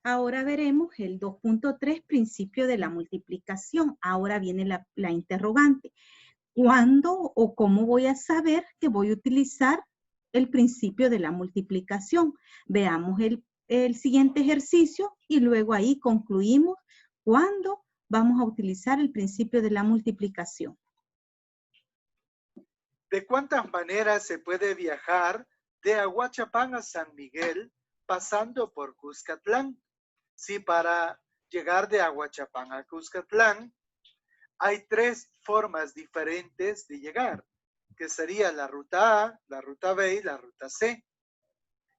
Ahora veremos el 2.3, principio de la multiplicación. Ahora viene la interrogante. ¿Cuándo o cómo voy a saber que voy a utilizar el principio de la multiplicación? Veamos el siguiente ejercicio y luego ahí concluimos cuándo vamos a utilizar el principio de la multiplicación. ¿De cuántas maneras se puede viajar de Ahuachapán a San Miguel pasando por Cuscatlán? Si para llegar de Ahuachapán a Cuscatlán hay tres formas diferentes de llegar, que sería la ruta A, la ruta B y la ruta C.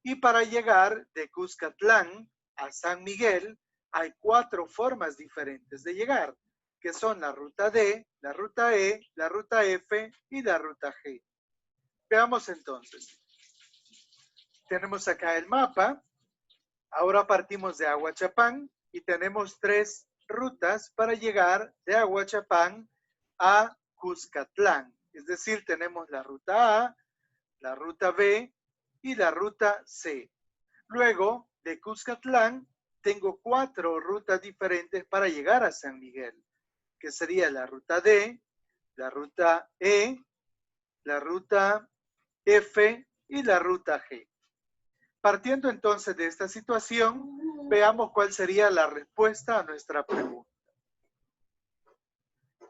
Y para llegar de Cuscatlán a San Miguel hay cuatro formas diferentes de llegar, que son la ruta D, la ruta E, la ruta F y la ruta G. Veamos entonces. Tenemos acá el mapa. Ahora partimos de Ahuachapán y tenemos tres rutas para llegar de Ahuachapán a Cuscatlán. Es decir, tenemos la ruta A, la ruta B y la ruta C. Luego, de Cuscatlán, tengo cuatro rutas diferentes para llegar a San Miguel, que sería la ruta D, la ruta E, la ruta F y la ruta G. Partiendo entonces de esta situación, veamos cuál sería la respuesta a nuestra pregunta.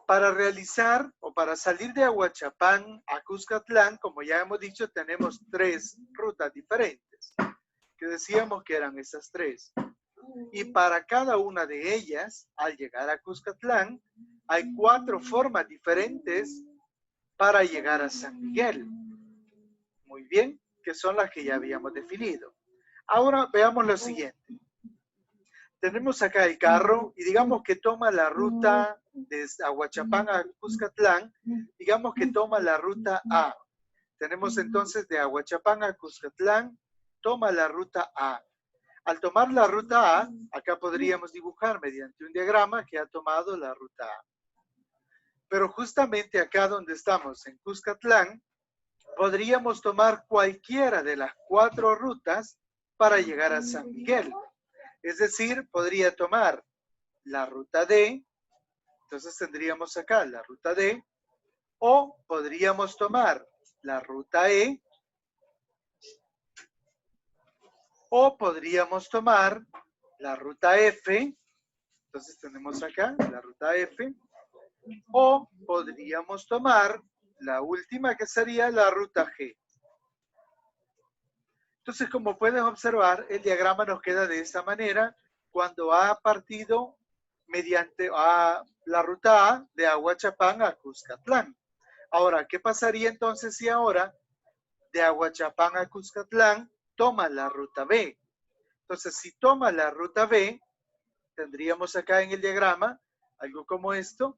Para realizar o para salir de Ahuachapán a Cuscatlán, como ya hemos dicho, tenemos tres rutas diferentes, que decíamos que eran esas tres. Y para cada una de ellas, al llegar a Cuscatlán, hay cuatro formas diferentes para llegar a San Miguel. Muy bien, que son las que ya habíamos definido. Ahora veamos lo siguiente. Tenemos acá el carro y digamos que toma la ruta de Ahuachapán a Cuscatlán, digamos que toma la ruta A. Tenemos entonces de Ahuachapán a Cuscatlán, toma la ruta A. Al tomar la ruta A, acá podríamos dibujar mediante un diagrama que ha tomado la ruta A. Pero justamente acá donde estamos, en Cuscatlán, podríamos tomar cualquiera de las cuatro rutas para llegar a San Miguel. Es decir, podría tomar la ruta D, entonces tendríamos acá la ruta D, o podríamos tomar la ruta E, o podríamos tomar la ruta F, entonces tenemos acá la ruta F, o podríamos tomar la última que sería la ruta G. Entonces, como pueden observar, el diagrama nos queda de esta manera cuando ha partido mediante la ruta A de Ahuachapán a Cuscatlán. Ahora, ¿qué pasaría entonces si ahora de Ahuachapán a Cuscatlán toma la ruta B? Entonces, si toma la ruta B, tendríamos acá en el diagrama algo como esto.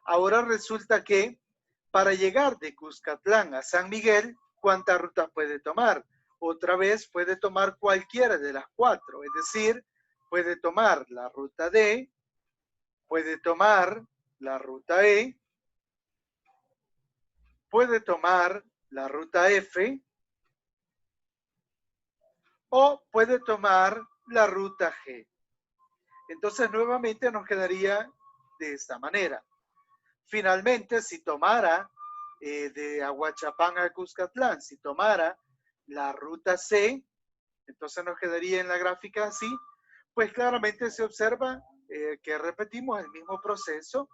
Ahora resulta que para llegar de Cuscatlán a San Miguel, ¿cuántas rutas puede tomar? Otra vez puede tomar cualquiera de las cuatro, es decir, puede tomar la ruta D, puede tomar la ruta E, puede tomar la ruta F o puede tomar la ruta G. Entonces nuevamente nos quedaría de esta manera. Finalmente, si tomara de Ahuachapán a Cuscatlán, si tomara la ruta C, entonces nos quedaría en la gráfica así, pues claramente se observa que repetimos el mismo proceso.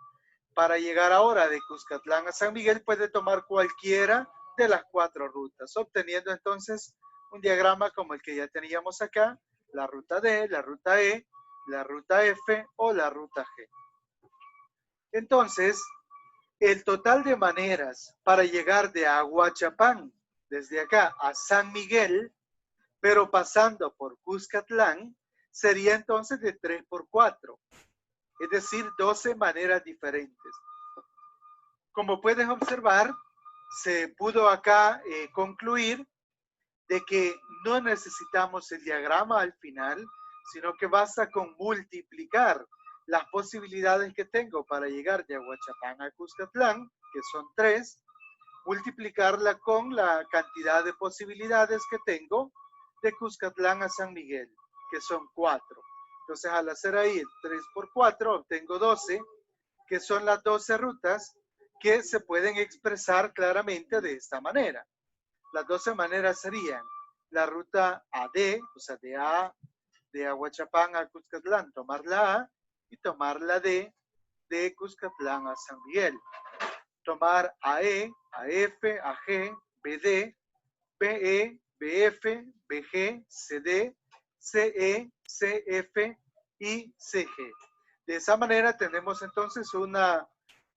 Para llegar ahora de Cuscatlán a San Miguel puede tomar cualquiera de las cuatro rutas, obteniendo entonces un diagrama como el que ya teníamos acá, la ruta D, la ruta E, la ruta F o la ruta G. Entonces, el total de maneras para llegar de Ahuachapán, desde acá a San Miguel, pero pasando por Cuscatlán, sería entonces de 3 por 4. Es decir, 12 maneras diferentes. Como puedes observar, se pudo acá concluir de que no necesitamos el diagrama al final, sino que basta con multiplicar las posibilidades que tengo para llegar de Ahuachapán a Cuscatlán, que son 3, multiplicarla con la cantidad de posibilidades que tengo de Cuscatlán a San Miguel, que son 4. Entonces, al hacer ahí el 3 por 4, obtengo 12, que son las 12 rutas que se pueden expresar claramente de esta manera. Las 12 maneras serían la ruta AD, o sea, de Ahuachapán a Cuscatlán, tomar la A, y tomar la D, de Cuscatlán a San Miguel. Tomar AE, AF, AG, BD, BE, BF, BG, CD, CE, CF y CG. De esa manera tenemos entonces una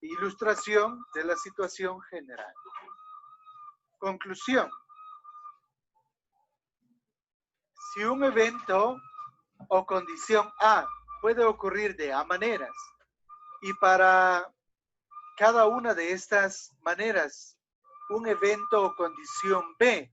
ilustración de la situación general. Conclusión. Si un evento o condición A puede ocurrir de A maneras y para cada una de estas maneras un evento o condición B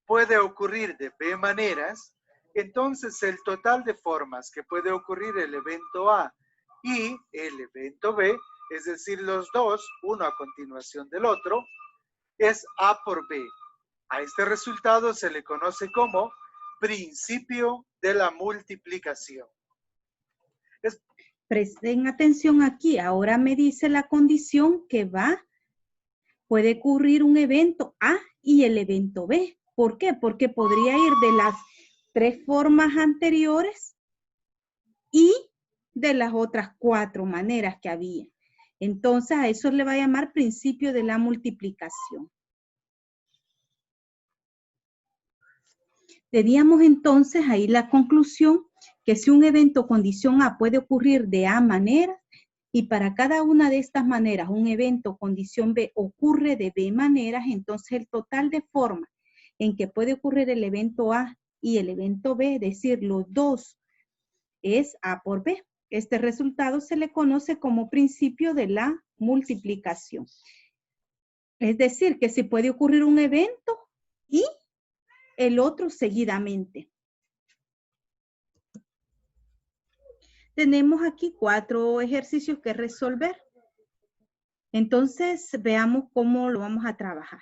puede ocurrir de B maneras, entonces el total de formas que puede ocurrir el evento A y el evento B, es decir, los dos, uno a continuación del otro, es A por B. A este resultado se le conoce como principio de la multiplicación. Presten atención aquí. Ahora me dice la condición que puede ocurrir un evento A y el evento B. ¿Por qué? Porque podría ir de las 3 formas anteriores y de las otras 4 maneras que había. Entonces, a eso le va a llamar principio de la multiplicación. Teníamos entonces ahí la conclusión que si un evento o condición A puede ocurrir de A maneras y para cada una de estas maneras un evento o condición B ocurre de B maneras, entonces el total de formas en que puede ocurrir el evento A y el evento B, es decir, los dos, es A por B. Este resultado se le conoce como principio de la multiplicación. Es decir, que si puede ocurrir un evento y el otro seguidamente. Tenemos aquí 4 ejercicios que resolver. Entonces, veamos cómo lo vamos a trabajar.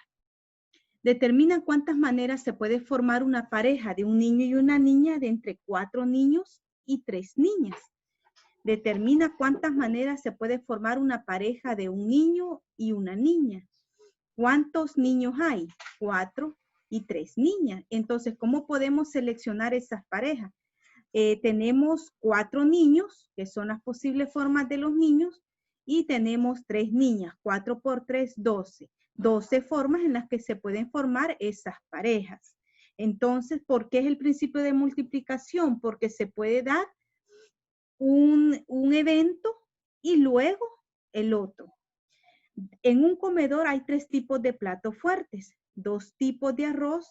Determina cuántas maneras se puede formar una pareja de un niño y una niña de entre 4 niños y 3 niñas. Determina cuántas maneras se puede formar una pareja de un niño y una niña. ¿Cuántos niños hay? 4 y 3 niñas. Entonces, ¿cómo podemos seleccionar esas parejas? Tenemos 4 niños, que son las posibles formas de los niños, y tenemos 3 niñas. 4 por 3, 12. 12 formas en las que se pueden formar esas parejas. Entonces, ¿por qué es el principio de multiplicación? Porque se puede dar un evento y luego el otro. En un comedor hay 3 tipos de platos fuertes, 2 tipos de arroz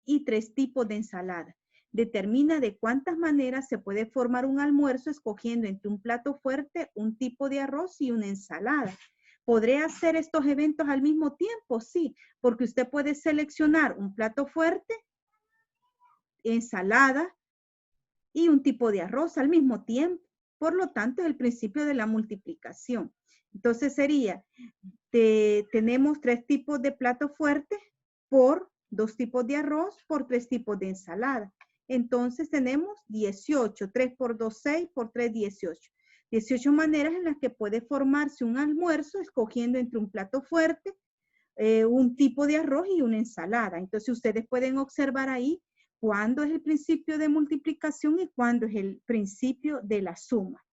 y 3 tipos de ensalada. Determina de cuántas maneras se puede formar un almuerzo escogiendo entre un plato fuerte, un tipo de arroz y una ensalada. ¿Podré hacer estos eventos al mismo tiempo? Sí, porque usted puede seleccionar un plato fuerte, ensalada y un tipo de arroz al mismo tiempo. Por lo tanto, es el principio de la multiplicación. Entonces sería, tenemos 3 tipos de plato fuerte por 2 tipos de arroz por 3 tipos de ensalada. Entonces tenemos 18, 3 por 2, 6, por 3, 18. 18 maneras en las que puede formarse un almuerzo escogiendo entre un plato fuerte, un tipo de arroz y una ensalada. Entonces ustedes pueden observar ahí cuándo es el principio de multiplicación y cuándo es el principio de la suma.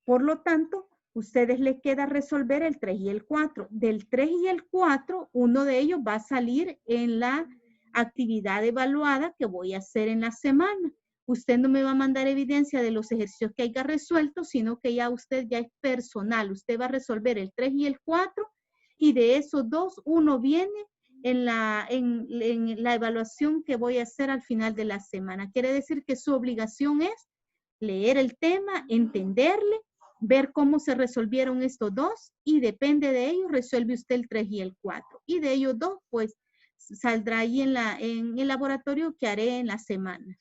Por lo tanto, ustedes les queda resolver el 3 y el 4. Del 3 y el 4, uno de ellos va a salir en la actividad evaluada que voy a hacer en la semana. Usted no me va a mandar evidencia de los ejercicios que haya resuelto, sino que ya usted ya es personal. Usted va a resolver el 3 y el 4 y de esos dos, uno viene en la evaluación que voy a hacer al final de la semana. Quiere decir que su obligación es leer el tema, entenderle, ver cómo se resolvieron estos dos y depende de ellos resuelve usted el 3 y el 4. Y de ellos dos, pues, saldrá ahí en el laboratorio que haré en la semana.